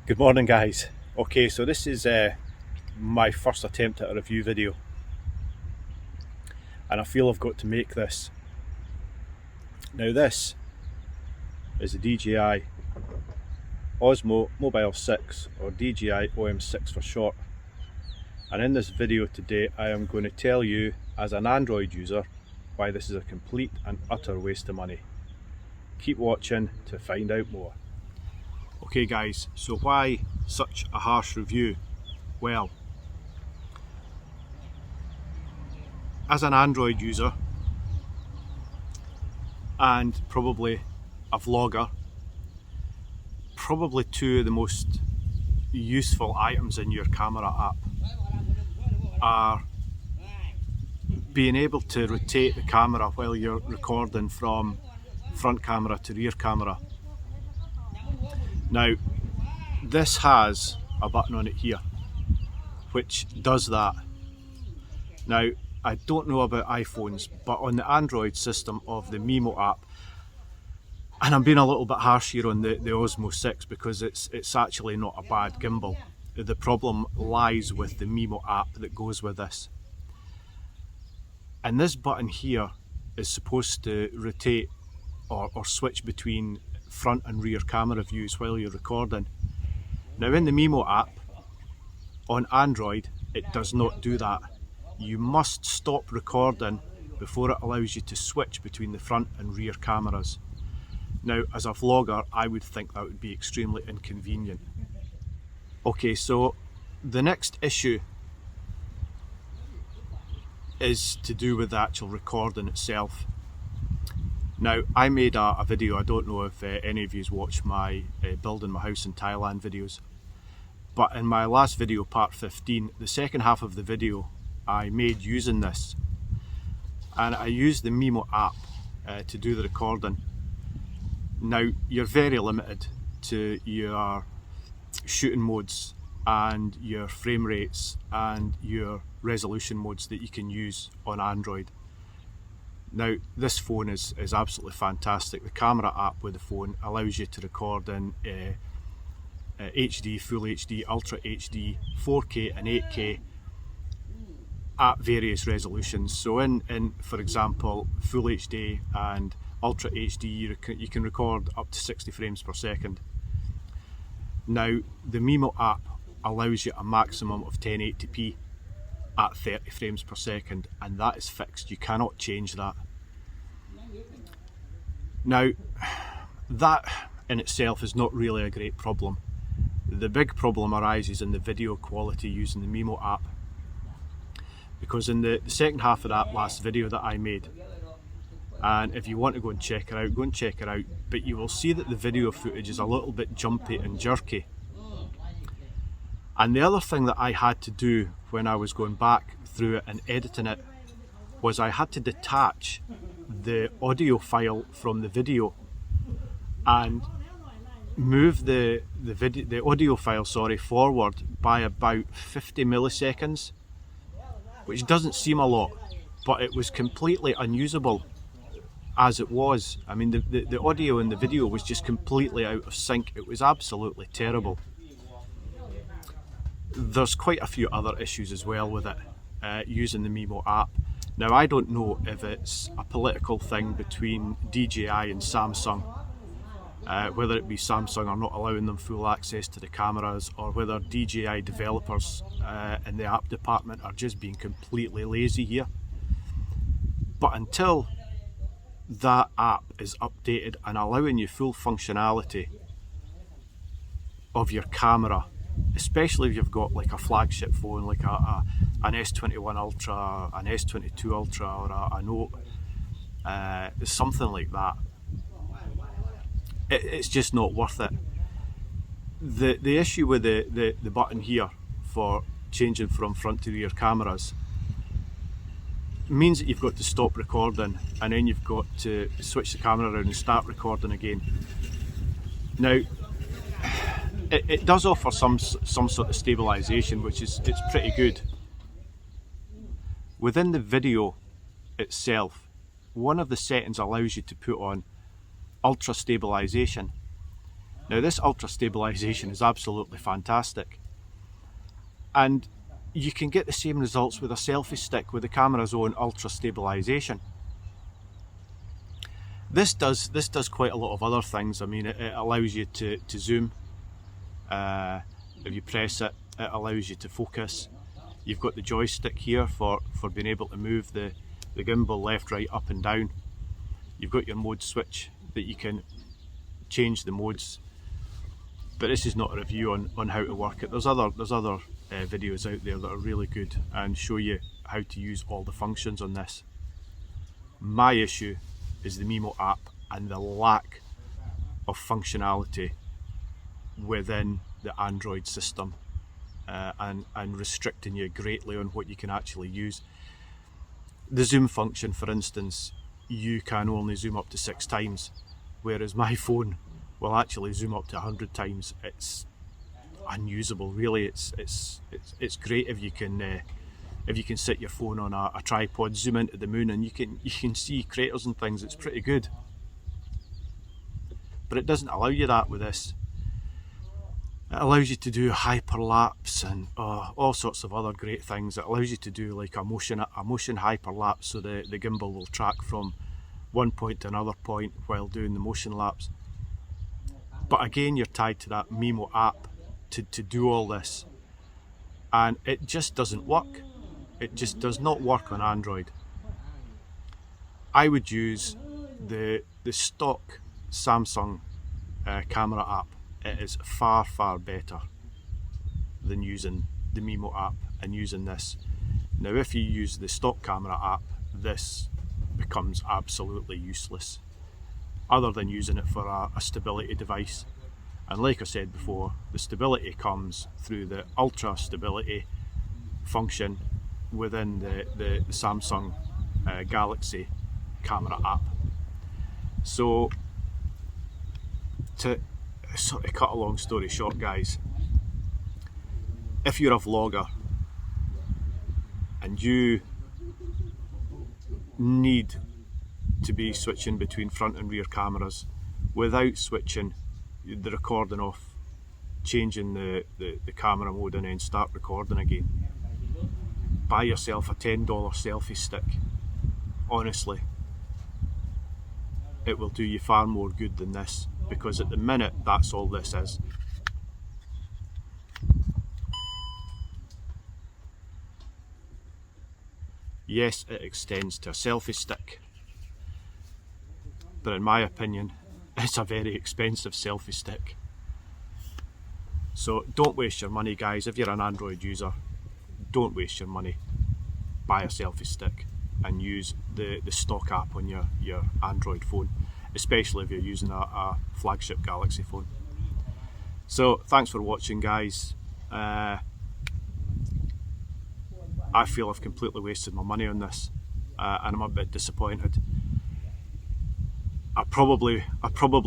Good morning, guys. Okay, so this is my first attempt at a review video, and I feel I've got to make this. Now this is the DJI Osmo Mobile 6, or DJI OM 6 for short, and in this video today I am going to tell you, as an Android user, why this is a complete and utter waste of money. Keep watching to find out more. Okay guys, so why such a harsh review? Well, as an Android user and probably a vlogger, probably two of the most useful items in your camera app are being able to rotate the camera while you're recording from front camera to rear camera. Now, this has a button on it here which does that. Now, I don't know about iPhones, but on the Android system of the Mimo app, and I'm being a little bit harsh here on the Osmo 6 because it's actually not a bad gimbal. The problem lies with the Mimo app that goes with this. And this button here is supposed to rotate or switch between front and rear camera views while you're recording. Now in the Mimo app on Android, it does not do that. You must stop recording before it allows you to switch between the front and rear cameras. Now, as a vlogger, I would think that would be extremely inconvenient. Okay, so the next issue is to do with the actual recording itself. Now, I made a video, I don't know if any of you watched my building my house in Thailand videos, but in my last video, part 15, the second half of the video I made using this, and I used the Mimo app to do the recording. Now, you're very limited to your shooting modes and your frame rates and your resolution modes that you can use on Android. Now, this phone is absolutely fantastic. The camera app with the phone allows you to record in HD, Full HD, Ultra HD, 4K and 8K at various resolutions. So in for example, Full HD and Ultra HD, you can record up to 60 frames per second. Now, the Mimo app allows you a maximum of 1080p at 30 frames per second, and that is fixed. You cannot change that. Now, that in itself is not really a great problem. The big problem arises in the video quality using the Mimo app, because in the second half of that last video that I made, and if you want to go and check it out, go and check it out, but you will see that the video footage is a little bit jumpy and jerky. And the other thing that I had to do when I was going back through it and editing it was I had to detach the audio file from the video and move the audio file forward by about 50 milliseconds, which doesn't seem a lot, but it was completely unusable as it was. I mean, the audio in the video was just completely out of sync. It was absolutely terrible. There's quite a few other issues as well with it, using the Mimo app. Now, I don't know if it's a political thing between DJI and Samsung, whether it be Samsung are not allowing them full access to the cameras, or whether DJI developers in the app department are just being completely lazy here. But until that app is updated and allowing you full functionality of your camera, especially if you've got like a flagship phone like an S21 Ultra, an S22 Ultra, or a Note, something like that, it's just not worth it. The issue with the button here for changing from front to rear cameras means that you've got to stop recording and then you've got to switch the camera around and start recording again. Now, it does offer some sort of stabilization, which it's pretty good. Within the video itself, one of the settings allows you to put on ultra stabilization, Now this ultra stabilization is absolutely fantastic, and you can get the same results with a selfie stick with the camera's own ultra stabilization. This does quite a lot of other things. I mean, it allows you to zoom. If you press it, it allows you to focus. You've got the joystick here for being able to move the gimbal left, right, up and down. You've got your mode switch that you can change the modes. But this is not a review on how to work it. There's other videos out there that are really good and show you how to use all the functions on this. My issue is the Mimo app and the lack of functionality within the Android system, and restricting you greatly on what you can actually use. The zoom function, for instance, you can only zoom up to 6 times, whereas my phone will actually zoom up to 100 times. It's unusable, really. It's great if you can sit your phone on a tripod, zoom into the moon, and you can see craters and things. It's pretty good. But it doesn't allow you that with this. It allows you to do hyperlapse and all sorts of other great things. It allows you to do like a motion hyperlapse, so the gimbal will track from one point to another point while doing the motion lapse. But again, you're tied to that Mimo app to do all this, and it just doesn't work. It just does not work on Android. I would use the stock Samsung camera app. It is far better than using the Mimo app and using this. Now if you use the stock camera app, this becomes absolutely useless, other than using it for a stability device. And like I said before, the stability comes through the ultra stability function within the Samsung Galaxy camera app. So to sort of cut a long story short, guys, if you're a vlogger and you need to be switching between front and rear cameras without switching the recording off, changing the camera mode and then start recording again, buy yourself a $10 selfie stick. Honestly, it will do you far more good than this, because at the minute that's all this is. Yes, it extends to a selfie stick, but in my opinion it's a very expensive selfie stick. So don't waste your money, guys. If you're an Android user, don't waste your money. Buy a selfie stick and use the stock app on your Android phone, especially if you're using a flagship Galaxy phone. So thanks for watching, guys. I feel I've completely wasted my money on this, and I'm a bit disappointed. I probably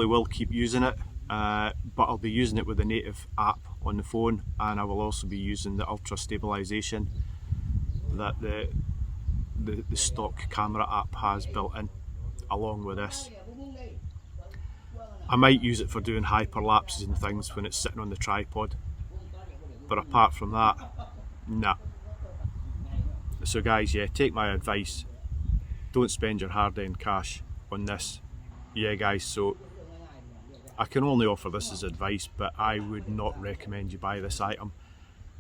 will keep using it, but I'll be using it with the native app on the phone, and I will also be using the ultra stabilization that the stock camera app has built in along with this. I might use it for doing hyperlapses and things when it's sitting on the tripod, but apart from that, nah. So guys, yeah, take my advice, don't spend your hard-earned cash on this. Yeah guys, so I can only offer this as advice, but I would not recommend you buy this item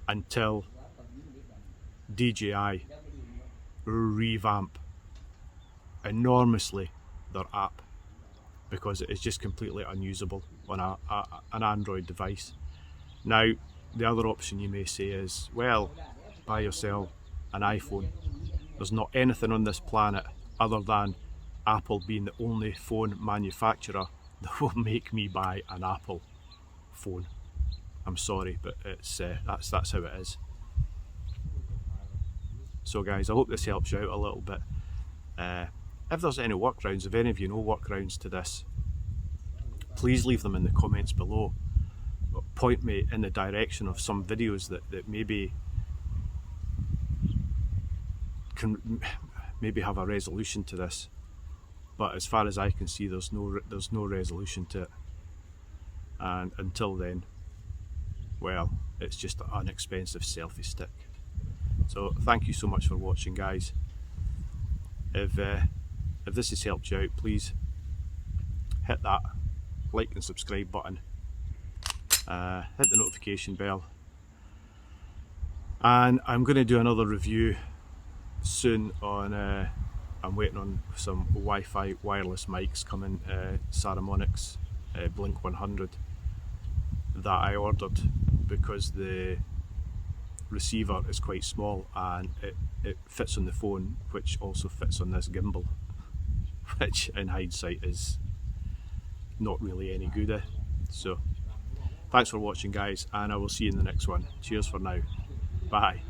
until DJI revamp enormously their app, because it is just completely unusable on an Android device. Now, the other option you may say is, well, buy yourself an iPhone. There's not anything on this planet other than Apple being the only phone manufacturer that will make me buy an Apple phone. I'm sorry, but it's that's how it is. So guys, I hope this helps you out a little bit. If there's any workarounds, if any of you know workarounds to this, please leave them in the comments below. Point me in the direction of some videos that maybe can maybe have a resolution to this. But as far as I can see, there's no resolution to it. and until then, well, it's just an inexpensive selfie stick. So thank you so much for watching, guys. If this has helped you out, please hit that like and subscribe button, hit the notification bell, and I'm going to do another review soon on I'm waiting on some Wi-Fi wireless mics coming, Saramonics Blink 100 that I ordered because the receiver is quite small and it fits on the phone, which also fits on this gimbal, which in hindsight is not really any good. So thanks for watching, guys, and I will see you in the next one. Cheers for now. Bye.